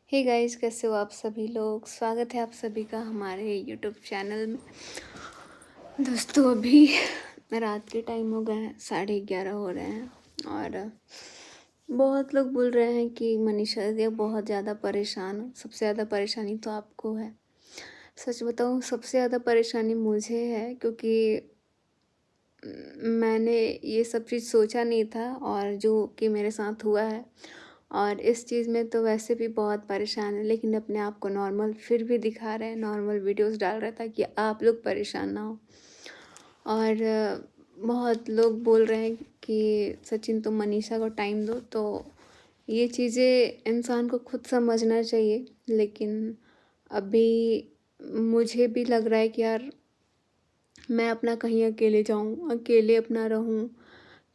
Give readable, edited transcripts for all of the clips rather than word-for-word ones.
Hey guys, कैसे हो आप सभी लोग। स्वागत है आप सभी का हमारे यूट्यूब चैनल में। दोस्तों, अभी रात के टाइम हो गए हैं, 11:30 हो रहे हैं और बहुत लोग बोल रहे हैं कि मनीषा दीदी बहुत ज़्यादा परेशान हो। सबसे ज़्यादा परेशानी तो आपको है। सच बताऊँ, सबसे ज़्यादा परेशानी मुझे है, क्योंकि मैंने ये सब चीज़ सोचा नहीं था और जो कि मेरे साथ हुआ है। और इस चीज़ में तो वैसे भी बहुत परेशान है, लेकिन अपने आप को नॉर्मल फिर भी दिखा रहे हैं, नॉर्मल वीडियोस डाल रहे हैं ताकि आप लोग परेशान ना हो। और बहुत लोग बोल रहे हैं कि सचिन तुम मनीषा को टाइम दो, तो ये चीज़ें इंसान को खुद समझना चाहिए। लेकिन अभी मुझे भी लग रहा है कि यार मैं अपना कहीं अकेले जाऊँ, अकेले अपना रहूँ,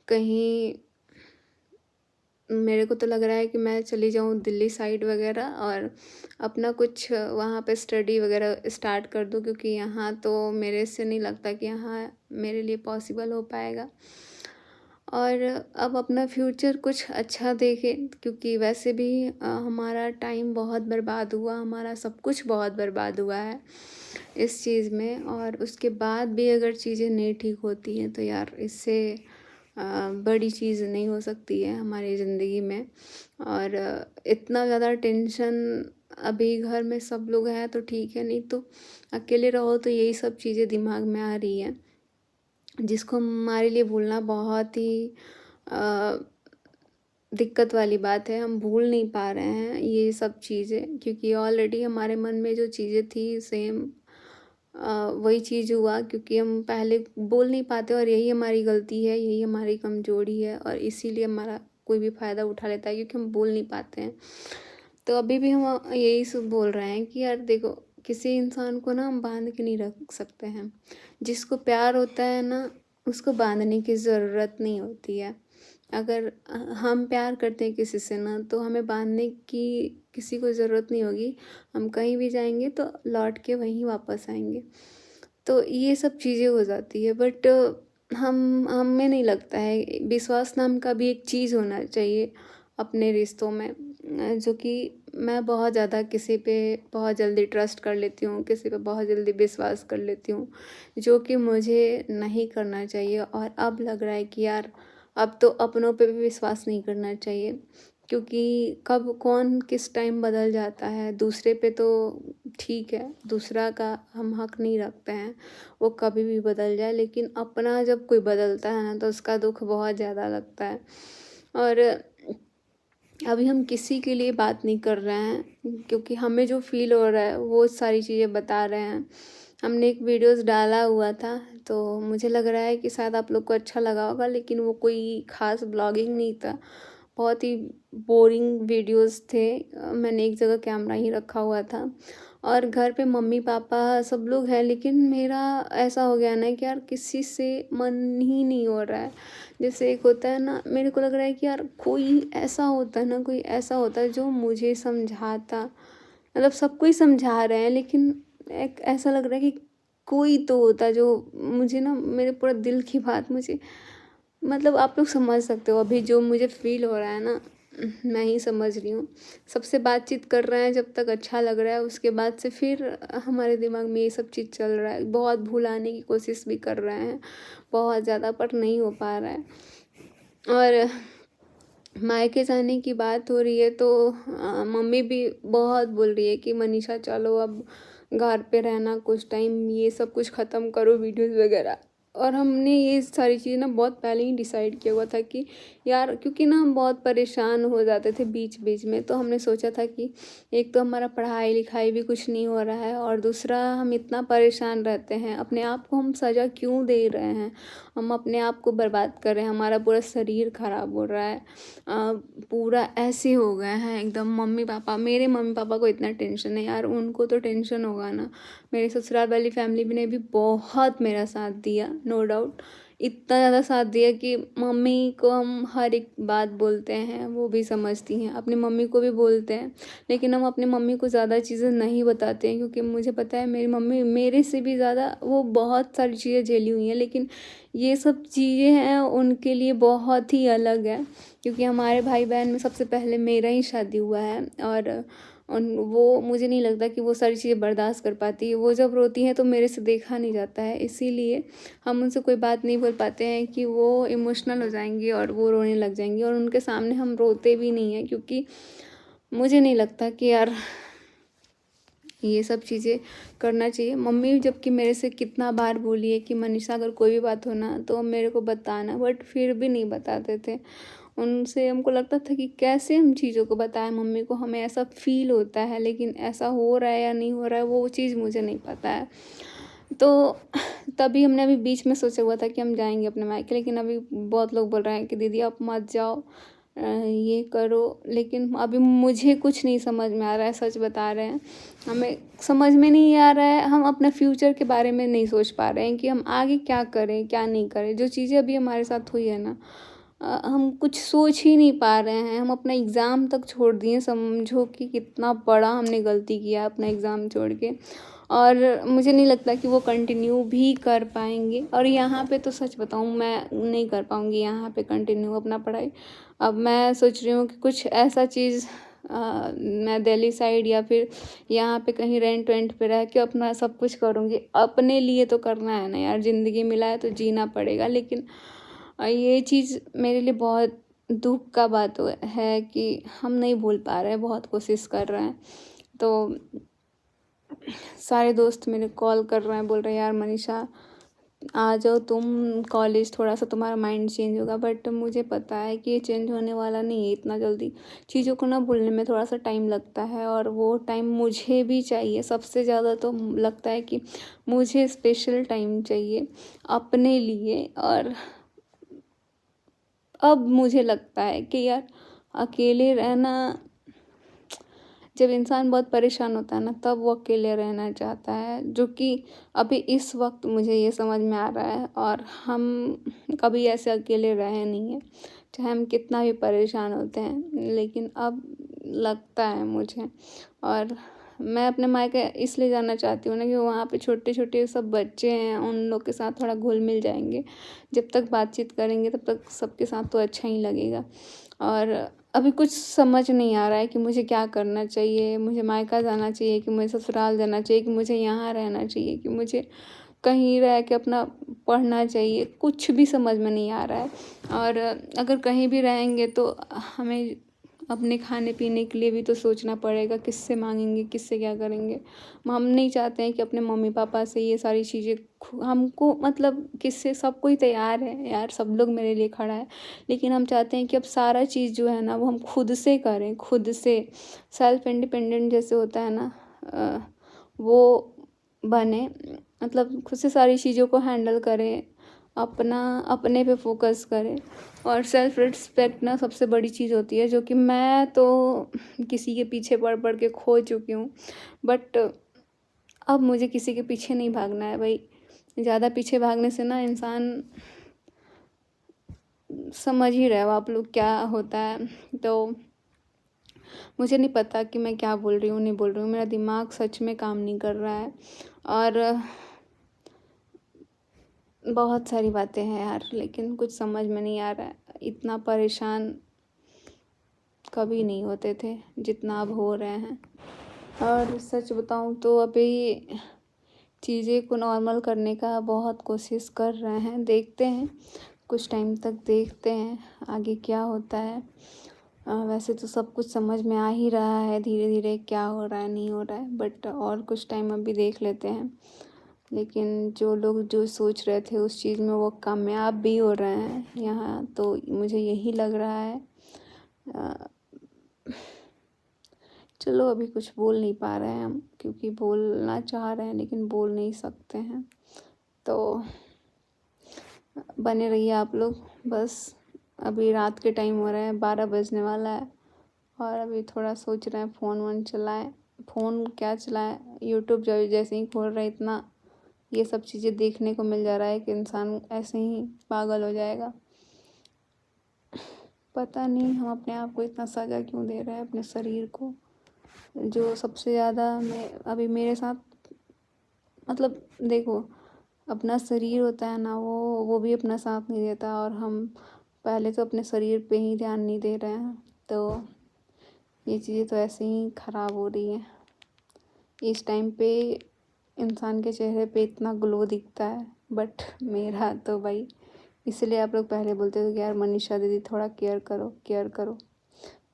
कहीं मेरे को तो लग रहा है कि मैं चली जाऊँ दिल्ली साइड वगैरह और अपना कुछ वहाँ पे स्टडी वगैरह स्टार्ट कर दूँ, क्योंकि यहाँ तो मेरे से नहीं लगता कि यहाँ मेरे लिए पॉसिबल हो पाएगा। और अब अपना फ्यूचर कुछ अच्छा देखें, क्योंकि वैसे भी हमारा टाइम बहुत बर्बाद हुआ, हमारा सब कुछ बहुत बर्बाद हुआ है इस चीज़ में। और उसके बाद भी अगर चीज़ें नहीं ठीक होती हैं तो यार इससे बड़ी चीज़ नहीं हो सकती है हमारी ज़िंदगी में। और इतना ज़्यादा टेंशन, अभी घर में सब लोग हैं तो ठीक है, नहीं तो अकेले रहो तो यही सब चीज़ें दिमाग में आ रही हैं, जिसको हमारे लिए भूलना बहुत ही दिक्कत वाली बात है। हम भूल नहीं पा रहे हैं ये सब चीज़ें, क्योंकि ऑलरेडी हमारे मन में जो चीज़ें थी सेम वही चीज़ हुआ, क्योंकि हम पहले बोल नहीं पाते और यही हमारी गलती है, यही हमारी कमजोरी है और इसीलिए हमारा कोई भी फ़ायदा उठा लेता है, क्योंकि हम बोल नहीं पाते हैं। तो अभी भी हम यही सब बोल रहे हैं कि यार देखो, किसी इंसान को ना हम बांध के नहीं रख सकते हैं। जिसको प्यार होता है ना, उसको बांधने की ज़रूरत नहीं होती है। अगर हम प्यार करते हैं किसी से ना, तो हमें बांधने की किसी को ज़रूरत नहीं होगी। हम कहीं भी जाएंगे तो लौट के वहीं वापस आएंगे। तो ये सब चीज़ें हो जाती है। बट हमें नहीं लगता है, विश्वास नाम का भी एक चीज़ होना चाहिए अपने रिश्तों में। जो कि मैं बहुत ज़्यादा किसी पे बहुत जल्दी ट्रस्ट कर लेती हूँ, किसी पे बहुत जल्दी विश्वास कर लेती हूँ, जो कि मुझे नहीं करना चाहिए। और अब लग रहा है कि यार अब तो अपनों पे भी विश्वास नहीं करना चाहिए, क्योंकि कब कौन किस टाइम बदल जाता है। दूसरे पे तो ठीक है, दूसरा का हम हक नहीं रखते हैं, वो कभी भी बदल जाए, लेकिन अपना जब कोई बदलता है ना तो उसका दुख बहुत ज़्यादा लगता है। और अभी हम किसी के लिए बात नहीं कर रहे हैं, क्योंकि हमें जो फील हो रहा है वो सारी चीज़ें बता रहे हैं। हमने एक वीडियोस डाला हुआ था, तो मुझे लग रहा है कि शायद आप लोग को अच्छा लगा होगा, लेकिन वो कोई ख़ास ब्लॉगिंग नहीं था, बहुत ही बोरिंग वीडियोस थे। मैंने एक जगह कैमरा ही रखा हुआ था और घर पे मम्मी पापा सब लोग हैं, लेकिन मेरा ऐसा हो गया ना कि यार किसी से मन ही नहीं हो रहा है। जैसे एक होता है ना, मेरे को लग रहा है कि यार कोई ऐसा होता है ना, कोई ऐसा होता है जो मुझे समझाता, मतलब सबको ही समझा रहे हैं, लेकिन एक ऐसा लग रहा है कि कोई तो होता है जो मुझे ना, मेरे पूरा दिल की बात मुझे, मतलब आप लोग समझ सकते हो अभी जो मुझे फील हो रहा है ना, मैं ही समझ रही हूँ। सबसे बातचीत कर रहे हैं जब तक अच्छा लग रहा है, उसके बाद से फिर हमारे दिमाग में ये सब चीज़ चल रहा है। बहुत भुलाने की कोशिश भी कर रहे हैं बहुत ज़्यादा, पर नहीं हो पा रहा है। और मायके जाने की बात हो रही है तो मम्मी भी बहुत बोल रही है कि मनीषा चलो अब घर पे रहना कुछ टाइम, ये सब कुछ ख़त्म करो वीडियोस वगैरह। और हमने ये सारी चीज़ें ना बहुत पहले ही डिसाइड किया हुआ था कि यार, क्योंकि ना हम बहुत परेशान हो जाते थे बीच बीच में, तो हमने सोचा था कि एक तो हमारा पढ़ाई लिखाई भी कुछ नहीं हो रहा है, और दूसरा हम इतना परेशान रहते हैं, अपने आप को हम सज़ा क्यों दे रहे हैं, हम अपने आप को बर्बाद कर रहे हैं, हमारा पूरा शरीर खराब हो रहा है। पूरा ऐसे हो गए हैं एकदम। मम्मी पापा, मेरे मम्मी पापा को इतना टेंशन है यार, उनको तो टेंशन होगा ना। मेरे ससुराल वाली फैमिली ने भी बहुत मेरा साथ दिया, नो डाउट। इतना ज़्यादा साथ दिया कि मम्मी को हम हर एक बात बोलते हैं, वो भी समझती हैं, अपनी मम्मी को भी बोलते हैं। लेकिन हम अपनी मम्मी को ज़्यादा चीज़ें नहीं बताते हैं, क्योंकि मुझे पता है मेरी मम्मी मेरे से भी ज़्यादा वो बहुत सारी चीज़ें झेली हुई हैं, लेकिन ये सब चीज़ें हैं उनके लिए बहुत ही अलग है। क्योंकि हमारे भाई बहन में सबसे पहले मेरा ही शादी हुआ है और वो मुझे नहीं लगता कि वो सारी चीज़ें बर्दाश्त कर पाती है। वो जब रोती हैं तो मेरे से देखा नहीं जाता है, इसीलिए हम उनसे कोई बात नहीं बोल पाते हैं कि वो इमोशनल हो जाएंगी और वो रोने लग जाएंगी, और उनके सामने हम रोते भी नहीं हैं क्योंकि मुझे नहीं लगता कि यार ये सब चीज़ें करना चाहिए। मम्मी जबकि मेरे से कितना बार बोली है कि मनीषा अगर कोई भी बात हो ना तो मेरे को बताना, बट फिर भी नहीं बताते थे। उनसे हमको लगता था कि कैसे हम चीज़ों को बताएं मम्मी को, हमें ऐसा फील होता है, लेकिन ऐसा हो रहा है या नहीं हो रहा है वो चीज़ मुझे नहीं पता है। तो तभी हमने अभी बीच में सोचा हुआ था कि हम जाएंगे अपने मायके, लेकिन अभी बहुत लोग बोल रहे हैं कि दीदी आप मत जाओ, ये करो, लेकिन अभी मुझे कुछ नहीं समझ में आ रहा है, सच बता रहे हैं। हमें समझ में नहीं आ रहा है, हम अपने फ्यूचर के बारे में नहीं सोच पा रहे हैं कि हम आगे क्या करें क्या नहीं करें। जो चीज़ें अभी हमारे साथ हुई है ना, हम कुछ सोच ही नहीं पा रहे हैं। हम अपना एग्ज़ाम तक छोड़ दिए, समझो कि कितना बड़ा हमने गलती किया अपना एग्ज़ाम छोड़ के, और मुझे नहीं लगता कि वो कंटिन्यू भी कर पाएंगे। और यहाँ पे तो सच बताऊँ मैं नहीं कर पाऊँगी यहाँ पे कंटिन्यू अपना पढ़ाई। अब मैं सोच रही हूँ कि कुछ ऐसा चीज़ मैं दिल्ली साइड या फिर यहाँ पे कहीं रेंट वेंट पे रह के अपना सब कुछ करूँगी। अपने लिए तो करना है ना यार, ज़िंदगी मिला है तो जीना पड़ेगा। लेकिन ये चीज़ मेरे लिए बहुत दुख का बात है कि हम नहीं भूल पा रहे हैं, बहुत कोशिश कर रहे हैं। तो सारे दोस्त मेरे कॉल कर रहे हैं, बोल रहे हैं यार मनीषा आ जाओ तुम कॉलेज, थोड़ा सा तुम्हारा माइंड चेंज होगा। बट मुझे पता है कि ये चेंज होने वाला नहीं है इतना जल्दी। चीज़ों को ना भूलने में थोड़ा सा टाइम लगता है, और वो टाइम मुझे भी चाहिए। सबसे ज़्यादा तो लगता है कि मुझे स्पेशल टाइम चाहिए अपने लिए। और अब मुझे लगता है कि यार अकेले रहना, जब इंसान बहुत परेशान होता है ना तब वो अकेले रहना चाहता है, जो कि अभी इस वक्त मुझे ये समझ में आ रहा है। और हम कभी ऐसे अकेले रहे नहीं हैं, चाहे हम कितना भी परेशान होते हैं, लेकिन अब लगता है मुझे। और मैं अपने मायके इसलिए जाना चाहती हूँ ना कि वहाँ पे छोटे छोटे सब बच्चे हैं, उन लोग के साथ थोड़ा घुल मिल जाएंगे। जब तक बातचीत करेंगे तब तक सबके साथ तो अच्छा ही लगेगा। और अभी कुछ समझ नहीं आ रहा है कि मुझे क्या करना चाहिए। मुझे मायका जाना चाहिए कि मुझे ससुराल जाना चाहिए, कि मुझे यहाँ रहना चाहिए, कि मुझे कहीं रह के अपना पढ़ना चाहिए, कुछ भी समझ में नहीं आ रहा है। और अगर कहीं भी रहेंगे तो हमें अपने खाने पीने के लिए भी तो सोचना पड़ेगा, किससे मांगेंगे, किससे क्या करेंगे। हम नहीं चाहते हैं कि अपने मम्मी पापा से ये सारी चीज़ें हमको, मतलब किससे, सब कोई तैयार है यार, सब लोग मेरे लिए खड़ा है, लेकिन हम चाहते हैं कि अब सारा चीज़ जो है ना वो हम खुद से करें, खुद से सेल्फ इंडिपेंडेंट जैसे होता है ना, वो बने। मतलब खुद से सारी चीज़ों को हैंडल करें, अपना अपने पे फोकस करें। और सेल्फ रिस्पेक्ट ना सबसे बड़ी चीज़ होती है, जो कि मैं तो किसी के पीछे पड़ पड़ के खो चुकी हूँ। बट अब मुझे किसी के पीछे नहीं भागना है भाई। ज़्यादा पीछे भागने से ना इंसान, समझ ही रहे हो आप लोग क्या होता है। तो मुझे नहीं पता कि मैं क्या बोल रही हूँ नहीं बोल रही हूँ, मेरा दिमाग सच में काम नहीं कर रहा है। और बहुत सारी बातें हैं यार, लेकिन कुछ समझ में नहीं आ रहा है। इतना परेशान कभी नहीं होते थे जितना अब हो रहे हैं। और सच बताऊँ तो अभी चीज़ें को नॉर्मल करने का बहुत कोशिश कर रहे हैं, देखते हैं कुछ टाइम तक, देखते हैं आगे क्या होता है। वैसे तो सब कुछ समझ में आ ही रहा है धीरे धीरे क्या हो रहा है नहीं हो रहा है, बट और कुछ टाइम अभी देख लेते हैं। लेकिन जो लोग जो सोच रहे थे उस चीज़ में वो कामयाब भी हो रहे हैं यहाँ, तो मुझे यही लग रहा है। चलो अभी कुछ बोल नहीं पा रहे हैं हम, क्योंकि बोलना चाह रहे हैं लेकिन बोल नहीं सकते हैं। तो बने रहिए आप लोग। बस अभी रात के टाइम हो रहा है, 12 बजने वाला है, और अभी थोड़ा सोच रहे हैं फ़ोन वोन चलाएं। फ़ोन क्या चलाएं, यूट्यूब जो जैसे ही खोल रहे इतना ये सब चीज़ें देखने को मिल जा रहा है कि इंसान ऐसे ही पागल हो जाएगा। पता नहीं हम अपने आप को इतना सज़ा क्यों दे रहे हैं, अपने शरीर को। जो सबसे ज़्यादा मैं अभी मेरे साथ, मतलब देखो, अपना शरीर होता है ना वो भी अपना साथ नहीं देता, और हम पहले तो अपने शरीर पे ही ध्यान नहीं दे रहे हैं, तो ये चीज़ें तो ऐसे ही ख़राब हो रही हैं। इस टाइम पे इंसान के चेहरे पे इतना ग्लो दिखता है, बट मेरा तो भाई, इसलिए आप लोग पहले बोलते थे कि यार मनीषा दीदी थोड़ा केयर करो, केयर करो।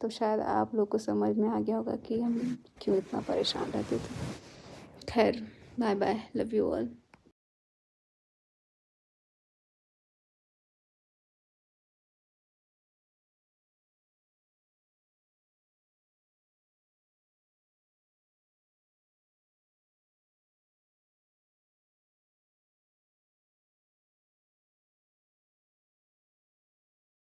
तो शायद आप लोग को समझ में आ गया होगा कि हम क्यों इतना परेशान रहते थे। खैर, bye bye, love you all.